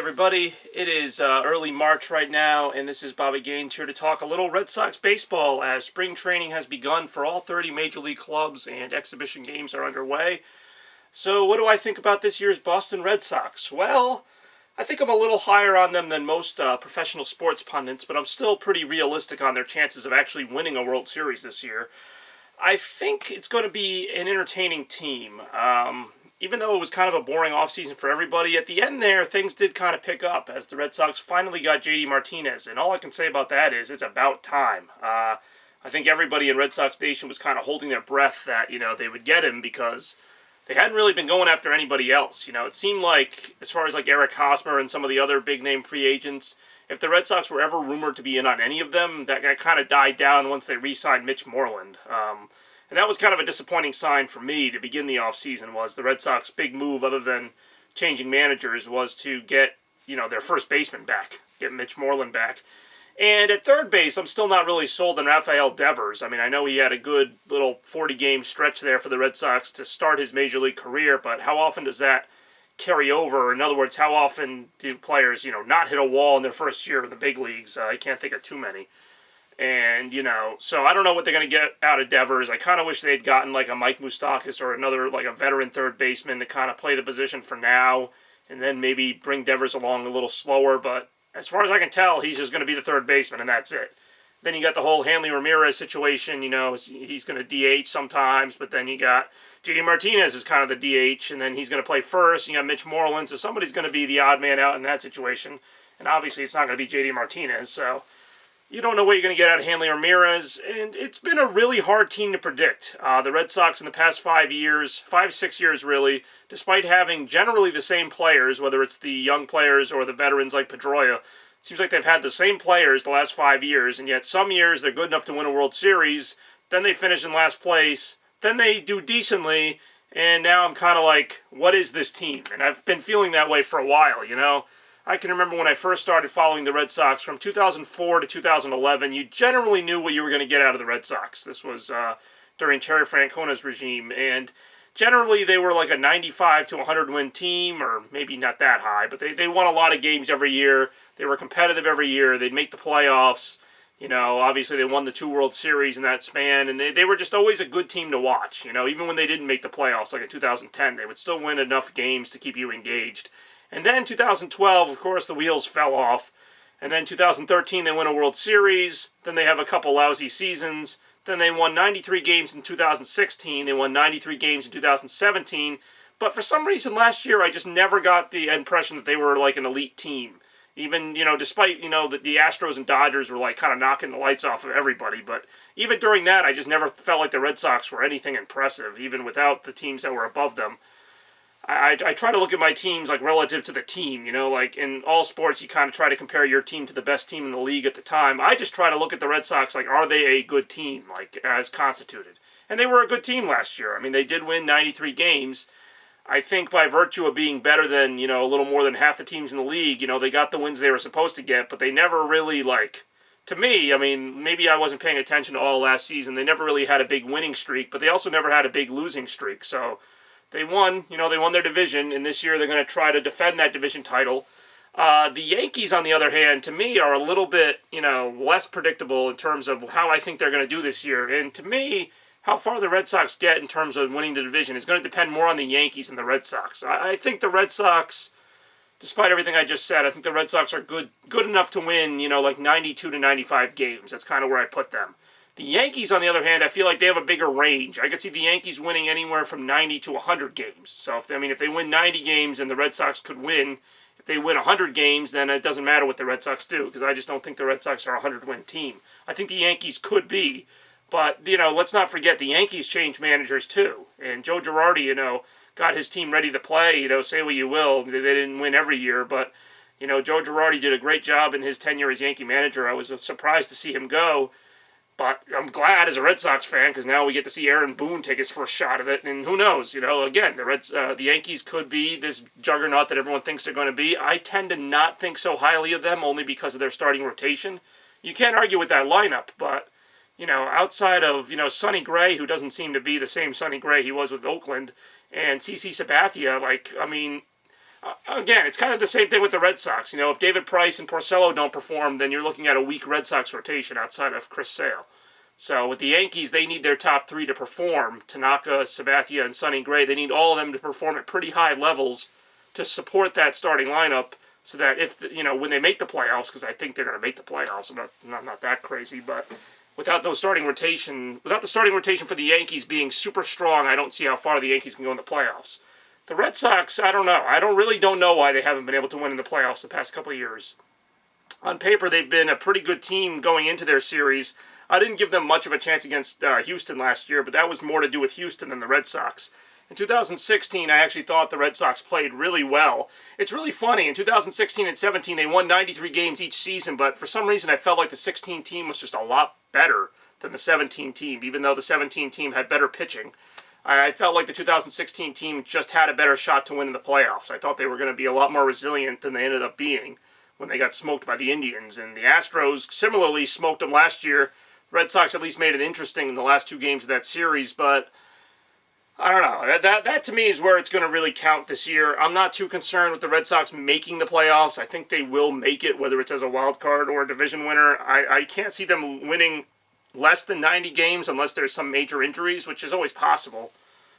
everybody. It is early March right now, and this is Bobby Gaines here to talk a little Red Sox baseball as spring training has begun for all 30 Major League clubs and exhibition games are underway. So what do I think about this year's Boston Red Sox? Well, I think I'm a little higher on them than most professional sports pundits, but I'm still pretty realistic on their chances of actually winning a World Series this year. I think it's going to be an entertaining team. Even though it was kind of a boring offseason for everybody, at the end there, things did kind of pick up as the Red Sox finally got J.D. Martinez. And all I can say about that is it's about time. I think everybody in Red Sox Nation was kind of holding their breath that, they would get him because they hadn't really been going after anybody else. It seemed like, as far as like Eric Hosmer and some of the other big-name free agents, if the Red Sox were ever rumored to be in on any of them, that guy kind of died down once they re-signed Mitch Moreland. And that was kind of a disappointing sign for me to begin the offseason, was the Red Sox' big move, other than changing managers, was to get, their first baseman back, get Mitch Moreland back. And at third base, I'm still not really sold on Rafael Devers. I mean, I know he had a good little 40-game stretch there for the Red Sox to start his Major League career, but how often does that carry over? In other words, how often do players, not hit a wall in their first year in the big leagues? I can't think of too many. And, so I don't know what they're going to get out of Devers. I kind of wish they'd gotten like a Mike Moustakas or another, like a veteran third baseman to kind of play the position for now, and then maybe bring Devers along a little slower. But as far as I can tell, he's just going to be the third baseman, and that's it. Then you got the whole Hanley Ramirez situation. He's going to DH sometimes, but then you got J.D. Martinez is kind of the DH, and then he's going to play first. You got Mitch Moreland, so somebody's going to be the odd man out in that situation. And obviously it's not going to be J.D. Martinez, so you don't know what you're going to get out of Hanley Ramirez, and it's been a really hard team to predict. The Red Sox in the past 6 years really, despite having generally the same players, whether it's the young players or the veterans like Pedroia, it seems like they've had the same players the last 5 years, and yet some years they're good enough to win a World Series, then they finish in last place, then they do decently, and now I'm kind of like, what is this team? And I've been feeling that way for a while, I can remember when I first started following the Red Sox from 2004 to 2011, you generally knew what you were going to get out of the Red Sox. This was during Terry Francona's regime, and generally they were like a 95 to 100 win team, or maybe not that high, but they won a lot of games every year. They were competitive every year. They'd make the playoffs. Obviously they won the 2 World Series in that span, and they were just always a good team to watch. Even when they didn't make the playoffs, like in 2010, they would still win enough games to keep you engaged. And then 2012, of course, the wheels fell off. And then 2013, they win a World Series. Then they have a couple lousy seasons. Then they won 93 games in 2016. They won 93 games in 2017. But for some reason last year, I just never got the impression that they were like an elite team. Even, despite, the Astros and Dodgers were like kind of knocking the lights off of everybody. But even during that, I just never felt like the Red Sox were anything impressive, even without the teams that were above them. I try to look at my teams like relative to the team, like in all sports you kind of try to compare your team to the best team in the league at the time. I just try to look at the Red Sox like, are they a good team, like as constituted? And they were a good team last year. I mean, they did win 93 games. I think by virtue of being better than, a little more than half the teams in the league, they got the wins they were supposed to get, but they never really to me, I mean, maybe I wasn't paying attention to all last season. They never really had a big winning streak, but they also never had a big losing streak, so they won, they won their division, and this year they're going to try to defend that division title. The Yankees, on the other hand, to me are a little bit, less predictable in terms of how I think they're going to do this year. And to me, how far the Red Sox get in terms of winning the division is going to depend more on the Yankees than the Red Sox. I think the Red Sox, despite everything I just said, I think the Red Sox are good enough to win, like 92 to 95 games. That's kind of where I put them. The Yankees, on the other hand, I feel like they have a bigger range. I could see the Yankees winning anywhere from 90 to 100 games. So, if they win 90 games and the Red Sox could win, if they win 100 games, then it doesn't matter what the Red Sox do, because I just don't think the Red Sox are a 100-win team. I think the Yankees could be, but, let's not forget the Yankees changed managers too. And Joe Girardi, got his team ready to play, say what you will. They didn't win every year, but, Joe Girardi did a great job in his tenure as Yankee manager. I was surprised to see him go. But I'm glad as a Red Sox fan, because now we get to see Aaron Boone take his first shot at it, and who knows, again, the Yankees could be this juggernaut that everyone thinks they're going to be. I tend to not think so highly of them, only because of their starting rotation. You can't argue with that lineup, but, outside of, Sonny Gray, who doesn't seem to be the same Sonny Gray he was with Oakland, and CC Sabathia, Again, it's kind of the same thing with the Red Sox. If David Price and Porcello don't perform, then you're looking at a weak Red Sox rotation outside of Chris Sale. So with the Yankees, they need their top three to perform. Tanaka, Sabathia, and Sonny Gray, they need all of them to perform at pretty high levels to support that starting lineup so that when they make the playoffs, because I think they're going to make the playoffs, I'm not that crazy, but without the starting rotation for the Yankees being super strong, I don't see how far the Yankees can go in the playoffs. The Red Sox, I don't know. I don't know why they haven't been able to win in the playoffs the past couple of years. On paper, they've been a pretty good team going into their series. I didn't give them much of a chance against Houston last year, but that was more to do with Houston than the Red Sox. In 2016, I actually thought the Red Sox played really well. It's really funny. In 2016 and 17, they won 93 games each season, but for some reason I felt like the 16 team was just a lot better than the 17 team, even though the 17 team had better pitching. I felt like the 2016 team just had a better shot to win in the playoffs. I thought they were going to be a lot more resilient than they ended up being when they got smoked by the Indians. And the Astros similarly smoked them last year. The Red Sox at least made it interesting in the last two games of that series, but I don't know. That to me is where it's going to really count this year. I'm not too concerned with the Red Sox making the playoffs. I think they will make it, whether it's as a wild card or a division winner. I can't see them winning less than 90 games unless there's some major injuries, which is always possible.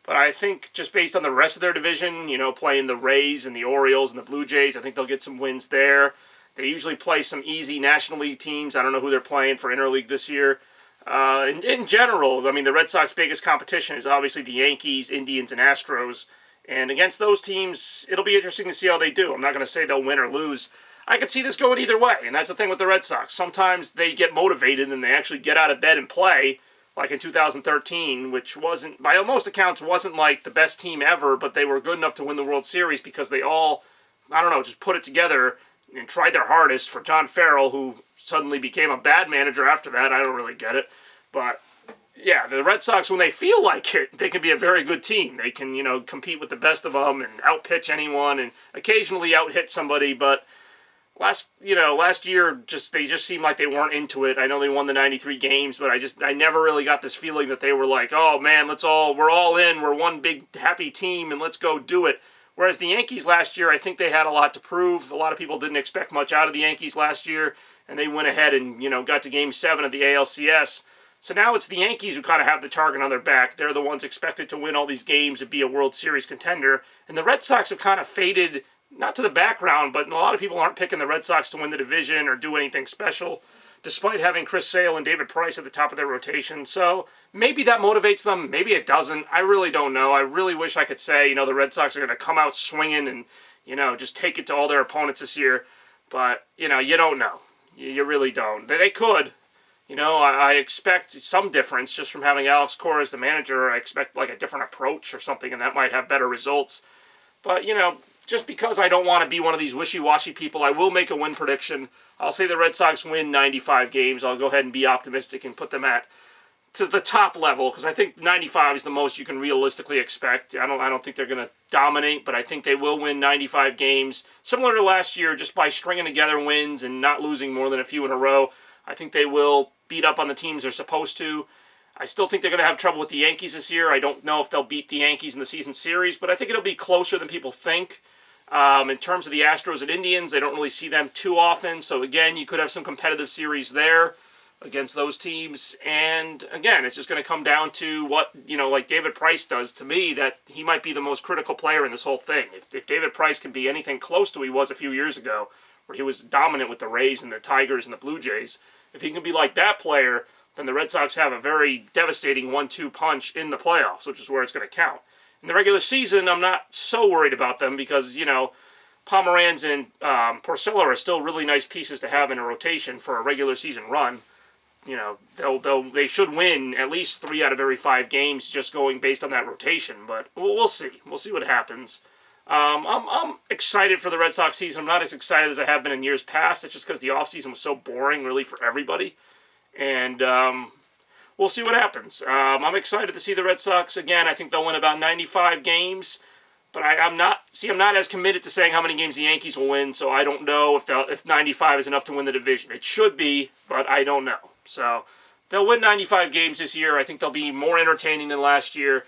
But I think just based on the rest of their division, playing the Rays and the Orioles and the Blue Jays, I think they'll get some wins there. They usually play some easy National League teams. I don't know who they're playing for Interleague this year. In general, I mean, the Red Sox' biggest competition is obviously the Yankees, Indians, and Astros. And against those teams, it'll be interesting to see how they do. I'm not going to say they'll win or lose. I could see this going either way, and that's the thing with the Red Sox. Sometimes they get motivated and they actually get out of bed and play, like in 2013, which wasn't, by most accounts, wasn't like the best team ever, but they were good enough to win the World Series because they all, just put it together and tried their hardest for John Farrell, who suddenly became a bad manager after that. I don't really get it. But, yeah, the Red Sox, when they feel like it, they can be a very good team. They can, compete with the best of them and outpitch anyone and occasionally out-hit somebody, but last year, they just seemed like they weren't into it. I know they won the 93 games, but I never really got this feeling that they were like, oh man, we're all in, we're one big happy team, and let's go do it. Whereas the Yankees last year, I think they had a lot to prove. A lot of people didn't expect much out of the Yankees last year, and they went ahead and, got to Game 7 of the ALCS. So now it's the Yankees who kind of have the target on their back. They're the ones expected to win all these games and be a World Series contender. And the Red Sox have kind of faded, not to the background, but a lot of people aren't picking the Red Sox to win the division or do anything special, despite having Chris Sale and David Price at the top of their rotation. So maybe that motivates them. Maybe it doesn't. I really don't know. I really wish I could say, the Red Sox are going to come out swinging and, just take it to all their opponents this year. But, you don't know. You really don't. They could. I expect some difference just from having Alex Cora as the manager. I expect like a different approach or something, and that might have better results. But, just because I don't want to be one of these wishy-washy people, I will make a win prediction. I'll say the Red Sox win 95 games. I'll go ahead and be optimistic and put them to the top level, because I think 95 is the most you can realistically expect. I don't think they're going to dominate, but I think they will win 95 games, similar to last year, just by stringing together wins and not losing more than a few in a row. I think they will beat up on the teams they're supposed to. I still think they're going to have trouble with the Yankees this year. I don't know if they'll beat the Yankees in the season series, but I think it'll be closer than people think. In terms of the Astros and Indians, I don't really see them too often. So again, you could have some competitive series there against those teams. And again, it's just going to come down to what, like David Price does to me, that he might be the most critical player in this whole thing. If David Price can be anything close to what he was a few years ago, where he was dominant with the Rays and the Tigers and the Blue Jays, if he can be like that player, then the Red Sox have a very devastating 1-2 punch in the playoffs, which is where it's going to count. In the regular season, I'm not so worried about them because, Pomeranz and Porcello are still really nice pieces to have in a rotation for a regular season run. They should win at least 3 out of every 5 games just going based on that rotation, but we'll see. We'll see what happens. I'm excited for the Red Sox season. I'm not as excited as I have been in years past. It's just because the offseason was so boring, really, for everybody. And we'll see what happens. I'm excited to see the Red Sox again. I think they'll win about 95 games. But I'm not as committed to saying how many games the Yankees will win, so I don't know if 95 is enough to win the division. It should be, but I don't know. So they'll win 95 games this year. I think they'll be more entertaining than last year.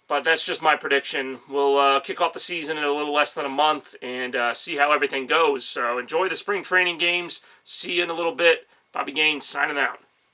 But that's just my prediction. We'll kick off the season in a little less than a month and see how everything goes. So enjoy the spring training games. See you in a little bit. Bobby Gaines signing out.